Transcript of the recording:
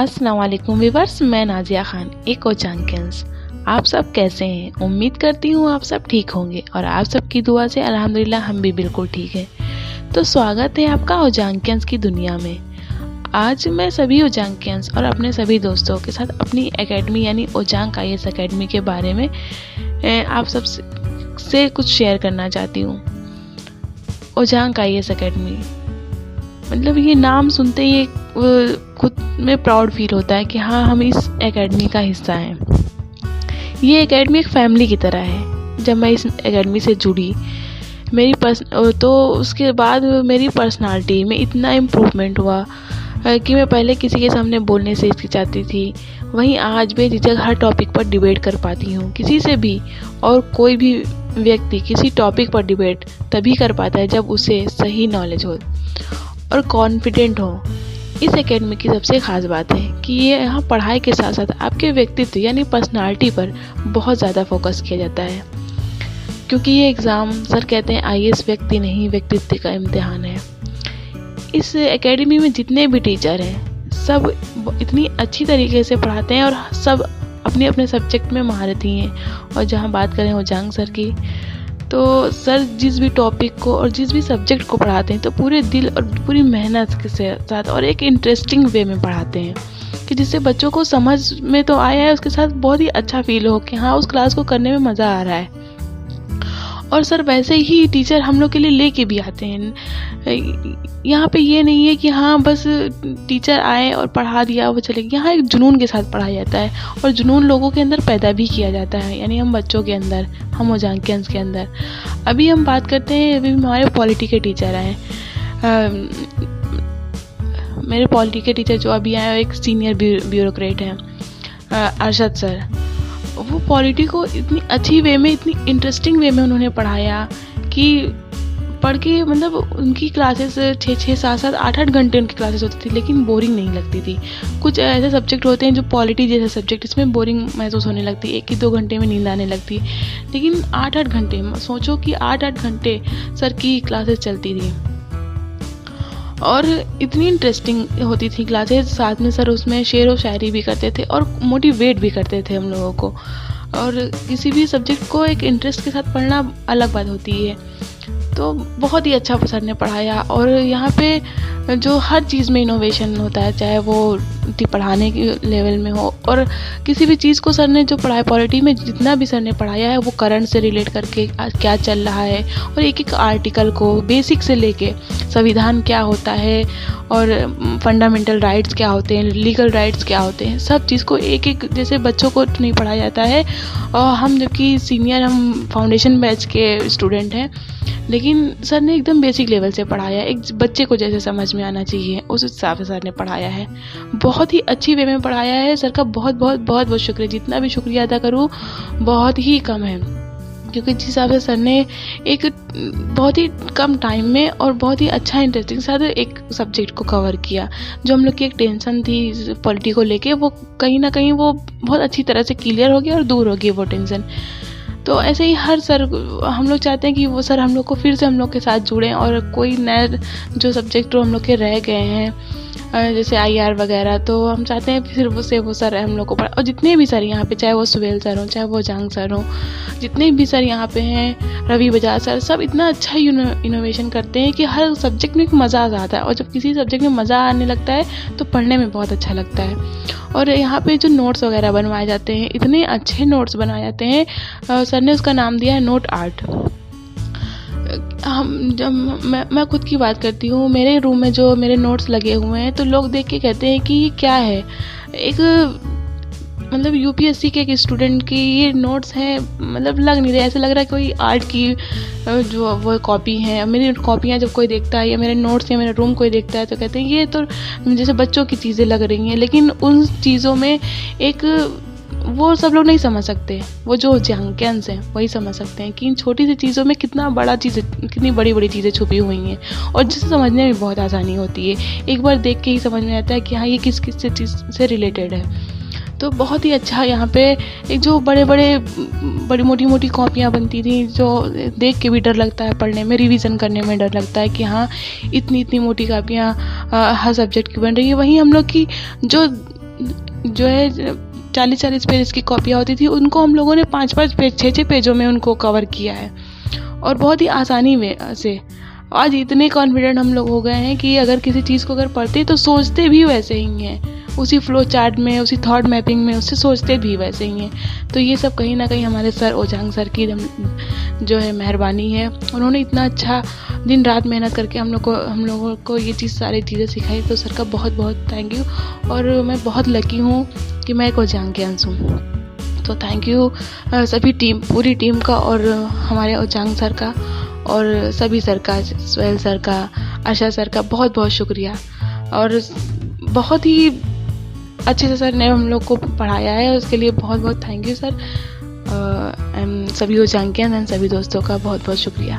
अस्सलाम वालेकुम व्यूअर्स, मैं नाजिया खान एक ओजांकियंस। आप सब कैसे हैं? उम्मीद करती हूँ आप सब ठीक होंगे और आप सबकी दुआ से अल्हम्दुलिल्लाह हम भी बिल्कुल ठीक हैं। तो स्वागत है आपका ओजांकियंस की दुनिया में। आज मैं सभी ओजांकियंस और अपने सभी दोस्तों के साथ अपनी एकेडमी यानी ओजांक IAS एकेडमी के बारे में आप सब से कुछ शेयर करना चाहती हूँ। ओजांक IAS एकेडमी मतलब ये नाम सुनते ही खुद में प्राउड फील होता है कि हाँ, हम इस एकेडमी का हिस्सा हैं। ये एकेडमी एक फैमिली की तरह है। जब मैं इस एकेडमी से जुड़ी तो उसके बाद मेरी पर्सनालिटी में इतना इम्प्रूवमेंट हुआ कि मैं पहले किसी के सामने बोलने से हिचकिचाती थी, वहीं आज बेझिझक हर टॉपिक पर डिबेट कर पाती हूँ किसी से भी। और कोई भी व्यक्ति किसी टॉपिक पर डिबेट तभी कर पाता है जब उसे सही नॉलेज हो और कॉन्फिडेंट हो। इस एकेडमी की सबसे ख़ास बात है कि ये यहाँ पढ़ाई के साथ साथ आपके व्यक्तित्व यानी पर्सनालिटी पर बहुत ज़्यादा फोकस किया जाता है, क्योंकि ये एग्ज़ाम सर कहते हैं IAS व्यक्ति नहीं व्यक्तित्व का इम्तिहान है। इस एकेडमी में जितने भी टीचर हैं सब इतनी अच्छी तरीके से पढ़ाते हैं और सब अपने अपने सब्जेक्ट में महारथी हैं। और जहाँ बात करें ओजांक सर की, तो सर जिस भी टॉपिक को और जिस भी सब्जेक्ट को पढ़ाते हैं तो पूरे दिल और पूरी मेहनत के साथ और एक इंटरेस्टिंग वे में पढ़ाते हैं कि जिससे बच्चों को समझ में तो आया है, उसके साथ बहुत ही अच्छा फील हो कि हाँ, उस क्लास को करने में मज़ा आ रहा है। और सर वैसे ही टीचर हम लोग के लिए लेके भी आते हैं। यहाँ पे ये नहीं है कि हाँ बस टीचर आए और पढ़ा दिया वो चले गए। यहाँ एक जुनून के साथ पढ़ाया जाता है और जुनून लोगों के अंदर पैदा भी किया जाता है, यानी हम बच्चों के अंदर, हम ओजांकियंस के अंदर। अभी हम बात करते हैं, अभी हमारे पॉलिटी के टीचर आए। मेरे पॉलिटी के टीचर जो अभी आए एक सीनियर ब्यूरोक्रेट हैं, अरशद सर। वो पॉलिटी को इतनी अच्छी वे में, इतनी इंटरेस्टिंग वे में उन्होंने पढ़ाया कि पढ़ के मतलब उनकी क्लासेस 6-6, 7-7, 8-8 घंटे उनकी क्लासेस होती थी, लेकिन बोरिंग नहीं लगती थी। कुछ ऐसे सब्जेक्ट होते हैं जो पॉलिटी जैसे सब्जेक्ट, इसमें बोरिंग महसूस होने लगती है, 1-2 घंटे में नींद आने लगती। लेकिन 8-8 घंटे, सोचो कि 8-8 घंटे सर की क्लासेस चलती थी और इतनी इंटरेस्टिंग होती थी क्लासेस। साथ में सर उसमें शेर व शायरी भी करते थे और मोटिवेट भी करते थे हम लोगों को। और किसी भी सब्जेक्ट को एक इंटरेस्ट के साथ पढ़ना अलग बात होती है। तो बहुत ही अच्छा सर ने पढ़ाया। और यहाँ पे जो हर चीज़ में इनोवेशन होता है, चाहे वो पढ़ाने के लेवल में हो और किसी भी चीज़ को सर ने जो पढ़ाया, पॉलिटी में जितना भी सर ने पढ़ाया है वो करंट से रिलेट करके क्या चल रहा है और एक एक आर्टिकल को बेसिक से लेके संविधान क्या होता है और फंडामेंटल राइट्स क्या होते हैं, लीगल राइट्स क्या होते हैं, सब चीज़ को एक एक, जैसे बच्चों को नहीं पढ़ाया जाता है। और हम जबकि सीनियर, हम फाउंडेशन बैच के स्टूडेंट हैं, लेकिन सर ने एकदम बेसिक लेवल से पढ़ाया, एक बच्चे को जैसे समझ में आना चाहिए उस हिसाब से सर ने पढ़ाया है। बहुत ही अच्छी वे में पढ़ाया है। सर का बहुत बहुत बहुत बहुत शुक्रिया। जितना भी शुक्रिया अदा करूँ बहुत ही कम है, क्योंकि जिस हिसाब से सर ने एक बहुत ही कम टाइम में और बहुत ही अच्छा इंटरेस्टिंग साथ एक सब्जेक्ट को कवर किया। जो हम लोग की एक टेंशन थी पॉलिटी को लेके, वो कहीं ना कहीं वो बहुत अच्छी तरह से क्लियर हो गया और दूर हो गई वो टेंशन। तो ऐसे ही हर सर, हम लोग चाहते हैं कि वो सर हम लोग को फिर से हम लोग के साथ जुड़ें और कोई नए जो सब्जेक्ट हम लोग के रह गए हैं जैसे IR वगैरह, तो हम चाहते हैं फिर वो सर हम लोग को पढ़ा। और जितने भी सर यहाँ पे, चाहे वो सुहेल सर हों, चाहे वो ओजांक सर हों, जितने भी सर यहाँ पे हैं, रवि बजाज सर, सब इतना अच्छा इनोवेशन करते हैं कि हर सब्जेक्ट में एक मज़ा आता है। और जब किसी सब्जेक्ट में मज़ा आने लगता है तो पढ़ने में बहुत अच्छा लगता है। और यहाँ पे जो नोट्स वगैरह बनवाए जाते हैं, इतने अच्छे नोट्स बनाए जाते हैं। सर ने उसका नाम दिया है नोट आर्ट। जब मैं खुद की बात करती हूँ, मेरे रूम में जो मेरे नोट्स लगे हुए हैं तो लोग देख के कहते हैं कि ये क्या है। एक मतलब UPSC के एक स्टूडेंट की ये नोट्स हैं, मतलब लग नहीं रहे, ऐसे लग रहा है कोई आर्ट की जो वो कॉपी है। मेरी कॉपियाँ जब कोई देखता है या मेरे नोट्स या मेरा रूम कोई देखता है तो कहते हैं ये तो जैसे बच्चों की चीज़ें लग रही हैं। लेकिन उन चीज़ों में एक वो सब लोग नहीं समझ सकते, वो जो ओजांकियंस हैं वही समझ सकते हैं कि इन छोटी सी चीज़ों में कितना बड़ा चीज़ें, कितनी बड़ी बड़ी चीज़ें छुपी हुई हैं और जिसे समझने में बहुत आसानी होती है। एक बार देख के ही समझ में आता है कि हाँ, ये किस किस चीज़ से रिलेटेड है। तो बहुत ही अच्छा यहाँ पे एक जो बड़ी मोटी मोटी कॉपियाँ बनती थी, जो देख के भी डर लगता है पढ़ने में, रिवीजन करने में डर लगता है कि हाँ, इतनी इतनी मोटी कॉपियाँ हर सब्जेक्ट की बन रही है। वहीं हम लोग की जो जो है 40-40 पेज की कॉपियाँ होती थी, उनको हम लोगों ने 5-5 पेज 6-6 पेजों में उनको कवर किया है और बहुत ही आसानी में से। आज इतने कॉन्फिडेंट हम लोग हो गए हैं कि अगर किसी चीज़ को अगर पढ़ते तो सोचते भी वैसे ही हैं, उसी फ्लो चार्ट में, उसी थॉट मैपिंग में, उससे सोचते भी वैसे ही हैं। तो ये सब कहीं ना कहीं हमारे सर ओजांग सर की जो है मेहरबानी है। उन्होंने इतना अच्छा दिन रात मेहनत करके हम लोगों को ये सारी चीज़ें सिखाई। तो सर का बहुत बहुत थैंक यू। और मैं बहुत लकी हूँ कि मैं एक ओजांग के अंश हूँ। तो थैंक यू सभी पूरी टीम का और हमारे ओजांग सर का और सभी सर का, सोहेल सर का, आशा सर का बहुत बहुत शुक्रिया। और बहुत ही अच्छे से सर ने हम लोग को पढ़ाया है, उसके लिए बहुत बहुत थैंक यू सर। सभी ओजांगियन एंड सभी दोस्तों का बहुत बहुत शुक्रिया।